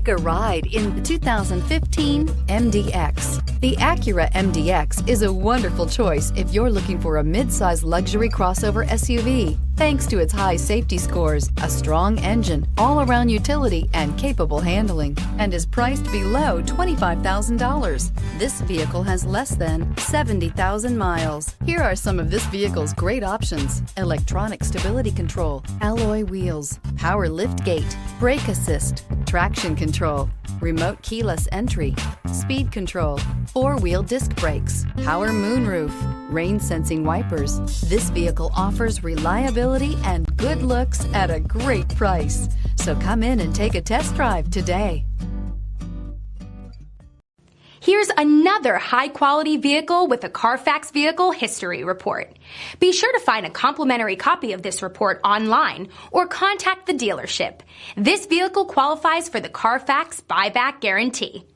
Take a ride in the 2015 MDX. The Acura MDX is a wonderful choice if you're looking for a mid-size luxury crossover SUV. Thanks to its high safety scores, a strong engine, all-around utility, and capable handling, and is priced below $25,000. This vehicle has less than 70,000 miles. Here are some of this vehicle's great options: electronic stability control, alloy wheels, power liftgate, brake assist, traction control, remote keyless entry, speed control, four-wheel disc brakes, power moonroof, rain-sensing wipers. This vehicle offers reliability and good looks at a great price. So come in and take a test drive today. Here's another high-quality vehicle with a Carfax Vehicle History Report. Be sure to find a complimentary copy of this report online or contact the dealership. This vehicle qualifies for the Carfax Buyback Guarantee.